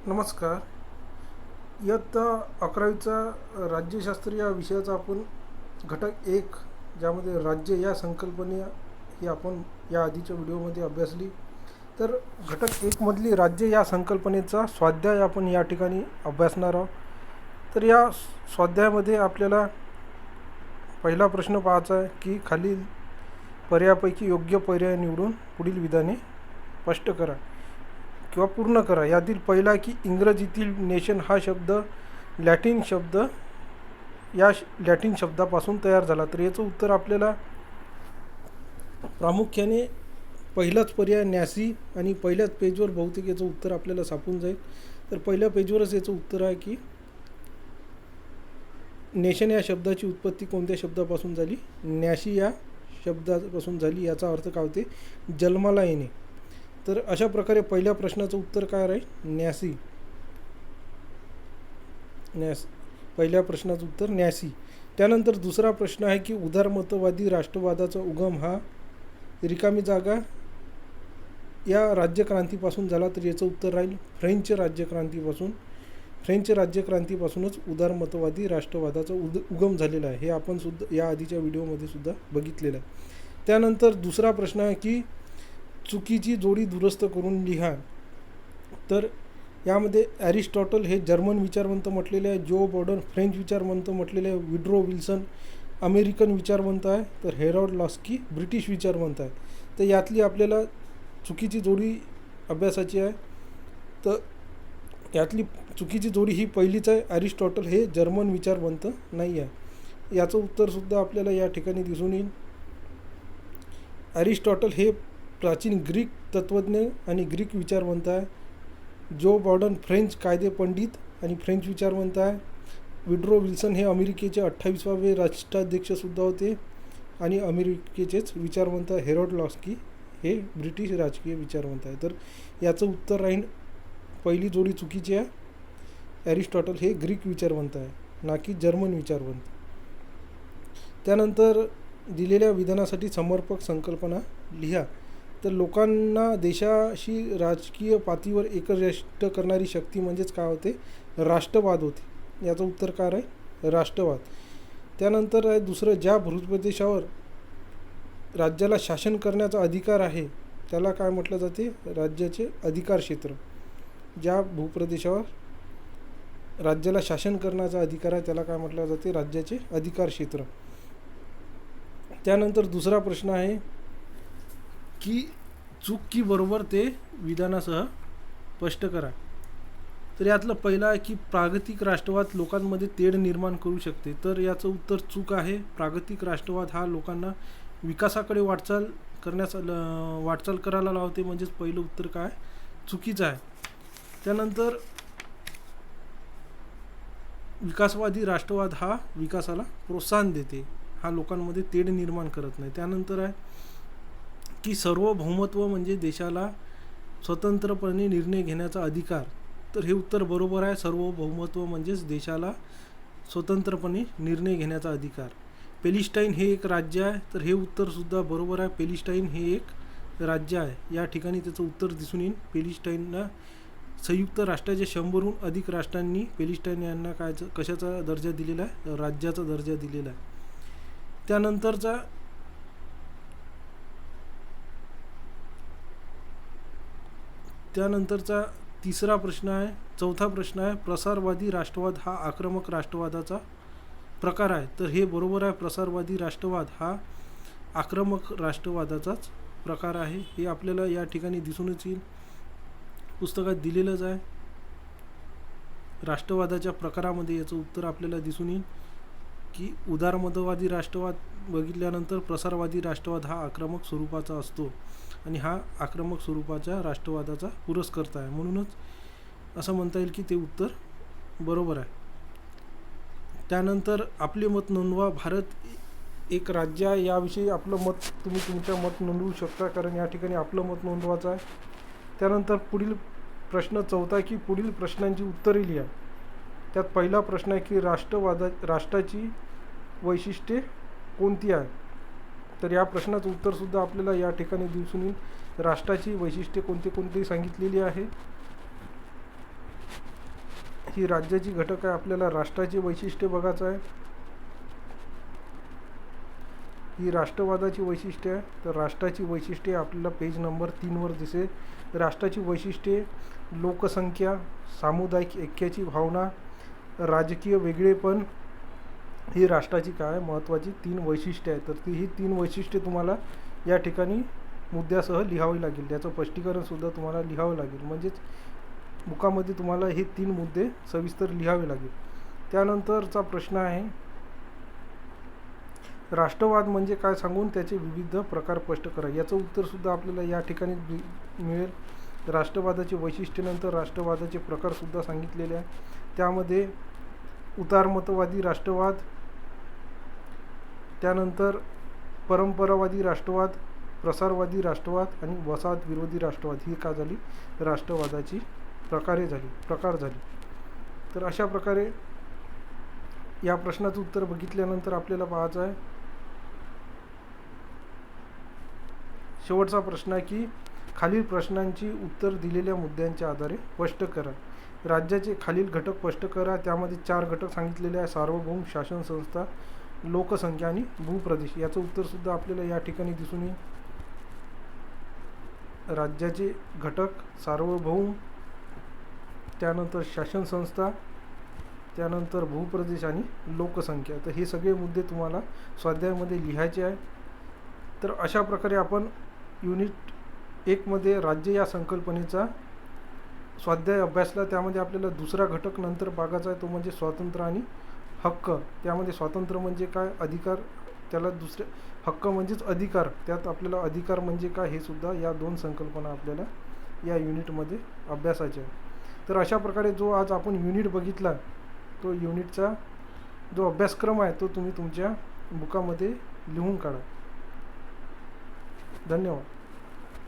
नमस्कार. इयत्ता 11वीचा राज्यशास्त्र या विषयाचा आपण घटक 1 ज्यामध्ये राज्य या संकल्पने ही आपण या आधीच्या व्हिडिओमध्ये अभ्यासली. तर घटक 1 मधली राज्य या संकल्पनेचा स्वाध्याय आपण या ठिकाणी अभ्यासणार आहोत. तर या स्वाध्यायामध्ये आपल्याला पहिला प्रश्न पाहायचा आहे की खालील पर्यायापैकी योग्य पर्याय निवडून पुढील विधाने स्पष्ट करा किंवा पूर्ण करा. यातील पहिला की इंग्रजीतील नेशन हा शब्द लॅटिन शब्दापासून तयार झाला. तर याचं उत्तर आपल्याला प्रामुख्याने पहिलाच पर्याय नॅसी आणि पहिल्याच पेजवर बहुतेक याचं उत्तर आपल्याला सापडून जाईल. तर पहिल्या पेजवरच याचं उत्तर आहे की नेशन या शब्दाची उत्पत्ती कोणत्या शब्दापासून झाली? नॅशी या शब्दापासून झाली. याचा अर्थ काय होते? जन्माला येणे. तर अशा प्रकारे पहिल्या प्रश्नाचं उत्तर काय राहील? नॅसी. पहिल्या प्रश्नाचं उत्तर नॅसी. त्यानंतर दुसरा प्रश्न आहे की उदारमतवादी राष्ट्रवादाचा उगम हा रिकामी जागा या राज्यक्रांतीपासून झाला. तर याचं उत्तर राहील फ्रेंच राज्यक्रांतीपासूनच उदारमतवादी राष्ट्रवादाचा उगम झालेला आहे. हे आपण सुद्धा या आधीच्या व्हिडिओमध्ये सुद्धा बघितलेलं आहे. त्यानंतर दुसरा प्रश्न आहे की चुकीची जोडी दुरुस्त करून लिहा. तर यामध्ये ॲरिस्टॉटल हे जर्मन विचारवंत म्हटलेले आहे, जो बॉर्डन फ्रेंच विचारवंत म्हटलेले आहे, विड्रो विल्सन अमेरिकन विचारवंत आहे, तर हेरॉल्ड लॉस्की ब्रिटिश विचारवंत आहे. तर यातली आपल्याला चुकीची जोडी अभ्यासाची आहे. तर यातली चुकीची जोडी ही पहिलीच आहे. ॲरिस्टॉटल हे जर्मन विचारवंत नाही आहे. याचं उत्तरसुद्धा आपल्याला या ठिकाणी दिसून येईल. ॲरिस्टॉटल हे प्राचीन ग्रीक तत्त्वज्ञ आणि ग्रीक विचारवंत आहे. जो बॉर्डन फ्रेंच कायदे पंडित आणि फ्रेंच विचारवंत आहे. विड्रो विल्सन हे अमेरिकेचे 28वे राष्ट्राध्यक्षसुद्धा होते आणि अमेरिकेचेच विचारवंत. हेरॉल्ड लॉस्की हे ब्रिटिश राजकीय विचारवंत आहे. तर याचं उत्तर राहील पहिली जोडी चुकीची आहे. ॲरिस्टॉटल हे ग्रीक विचारवंत आहे, ना की जर्मन विचारवंत. त्यानंतर दिलेल्या विधानासाठी समर्पक संकल्पना लिहा. तर लोकांना देशाशी राजकीय पातळीवर एकनिष्ठ करणारी शक्ती म्हणजेच काय होते? राष्ट्रवाद होते. याचं उत्तर काय आहे? राष्ट्रवाद. त्यानंतर आहे दुसरं, ज्या भूप्रदेशावर राज्याला शासन करण्याचा अधिकार आहे त्याला काय म्हटलं जाते? राज्याचे अधिकार क्षेत्र. ज्या भूप्रदेशावर राज्याला शासन करण्याचा अधिकार आहे त्याला काय म्हटलं जाते? राज्याचे अधिकार क्षेत्र. त्यानंतर दुसरा प्रश्न आहे की चूक की बरोबर ते विधानासह स्पष्ट करा. तर यातलं पहिलं आहे की प्रागतिक राष्ट्रवाद लोकांमध्ये तेढ निर्माण करू शकते. तर याचं उत्तर चूक आहे. प्रागतिक राष्ट्रवाद हा लोकांना विकासाकडे वाटचाल करायला लावते. म्हणजेच पहिलं उत्तर काय? चुकीचं आहे. त्यानंतर विकासवादी राष्ट्रवाद हा विकासाला प्रोत्साहन देते, हा लोकांमध्ये तेढ निर्माण करत नाही. त्यानंतर आहे की सार्वभौमत्व म्हणजे देशाला स्वतंत्रपणे निर्णय घेण्याचा अधिकार. तर हे उत्तर बरोबर आहे. सार्वभौमत्व म्हणजेच देशाला स्वतंत्रपणे निर्णय घेण्याचा अधिकार. पॅलेस्टाईन हे एक राज्य आहे. तर हे उत्तरसुद्धा बरोबर आहे. पॅलेस्टाईन हे एक राज्य आहे. या ठिकाणी त्याचं उत्तर दिसून येईल. पॅलेस्टाईनला संयुक्त राष्ट्राच्या 100हून अधिक राष्ट्रांनी पॅलेस्टाईन यांना कशाचा दर्जा दिलेला आहे? राज्याचा दर्जा दिलेला आहे. त्यानंतरचा तिसरा प्रश्न आहे. चौथा प्रश्न आहे, प्रसारवादी राष्ट्रवाद हा आक्रमक राष्ट्रवादाचा प्रकार आहे. तर हे बरोबर आहे. प्रसारवादी राष्ट्रवाद हा आक्रमक राष्ट्रवादाचाच प्रकार आहे. हे आपल्याला या ठिकाणी दिसूनच येईल. पुस्तकात दिलेलंच आहे. राष्ट्रवादाच्या प्रकारामध्ये याचं उत्तर आपल्याला दिसून येईल की उदारमतवादी राष्ट्रवाद बघितल्यानंतर प्रसारवादी राष्ट्रवाद हा आक्रमक स्वरूपाचा असतो आणि हा आक्रमक स्वरूपाच्या राष्ट्रवादाचा पुरस्कर्ता आहे. म्हणूनच असं म्हणता येईल की ते उत्तर बरोबर आहे. त्यानंतर आपले मत नोंदवा. भारत एक राज्य आहे. याविषयी आपलं मत तुम्ही तुमच्या मत नोंदवू शकता, कारण या ठिकाणी आपलं मत नोंदवायचं आहे. त्यानंतर पुढील प्रश्न चौथा की पुढील प्रश्नांची उत्तरे लिहा. त्यात पहिला प्रश्न आहे की राष्ट्राची वैशिष्ट्ये कोणती आहे? तर या प्रश्नाचं उत्तरसुद्धा आपल्याला या ठिकाणी दिसून येईल. राष्ट्राची वैशिष्ट्ये कोणती सांगितलेली आहे. ही राज्याची घटक आहे. आपल्याला राष्ट्राची वैशिष्ट्ये बघायचं आहे. ही राष्ट्रवादाची वैशिष्ट्ये आहे. तर राष्ट्राची वैशिष्ट्ये आपल्याला पेज नंबर 3वर दिसेल. राष्ट्राची वैशिष्ट्ये लोकसंख्या, सामुदायिक ऐक्याची भावना, राजकीय वेगळेपण ही राष्ट्राची काय महत्त्वाची 3 वैशिष्ट्ये आहेत. तर ही 3 वैशिष्ट्ये तुम्हाला या ठिकाणी मुद्द्यासह लिहावी लागेल. त्याचं स्पष्टीकरणसुद्धा तुम्हाला लिहावं लागेल. म्हणजेच बुकामध्ये तुम्हाला हे 3 मुद्दे सविस्तर लिहावे लागेल. त्यानंतरचा प्रश्न आहे राष्ट्रवाद म्हणजे काय सांगून त्याचे विविध प्रकार स्पष्ट करा. याचं उत्तरसुद्धा आपल्याला या ठिकाणी मिळेल. राष्ट्रवादाची वैशिष्ट्यानंतर राष्ट्रवादाचे प्रकारसुद्धा सांगितलेले आहे. त्यामध्ये उदारमतवादी राष्ट्रवाद, त्यानंतर परंपरावादी राष्ट्रवाद, प्रसारवादी राष्ट्रवाद आणि वसाहत विरोधी राष्ट्रवाद ही का झाली राष्ट्रवादाची प्रकार झाली. तर अशा प्रकारे या प्रश्नाचं उत्तर बघितल्यानंतर आपल्याला पाहायचं आहे शेवटचा प्रश्न आहे की खालील प्रश्नांची उत्तर दिलेल्या मुद्द्यांच्या आधारे स्पष्ट करा. राज्याचे खालील घटक स्पष्ट करा. त्यामध्ये 4 घटक सांगितलेले आहे: सार्वभौम, शासन संस्था, लोकसंख्या आणि भूप्रदेश. याचं उत्तरसुद्धा आपल्याला या ठिकाणी दिसून येईल. राज्याचे घटक सार्वभौम, त्यानंतर शासन संस्था, त्यानंतर भूप्रदेश आणि लोकसंख्या. तर हे सगळे मुद्दे तुम्हाला स्वाध्यायामध्ये लिहायचे आहे. तर अशा प्रकारे आपण युनिट 1मध्ये राज्य या संकल्पनेचा स्वाध्याय अभ्यासला. त्यामध्ये आपल्याला दुसरा घटक नंतर बघायचा आहे, तो म्हणजे स्वातंत्र्य आणि हक्क. त्यामध्ये स्वातंत्र्य म्हणजे काय, अधिकार, त्याला दुसरे हक्क म्हणजेच अधिकार. त्यात आपल्याला अधिकार म्हणजे काय हे सुद्धा या 2 संकल्पना आपल्याला या युनिटमध्ये अभ्यासायच्या आहे. तर अशा प्रकारे जो आज आपण युनिट बघितला, तो युनिटचा जो अभ्यासक्रम आहे तो तुम्ही तुमच्या बुकामध्ये लिहून काढा. धन्यवाद.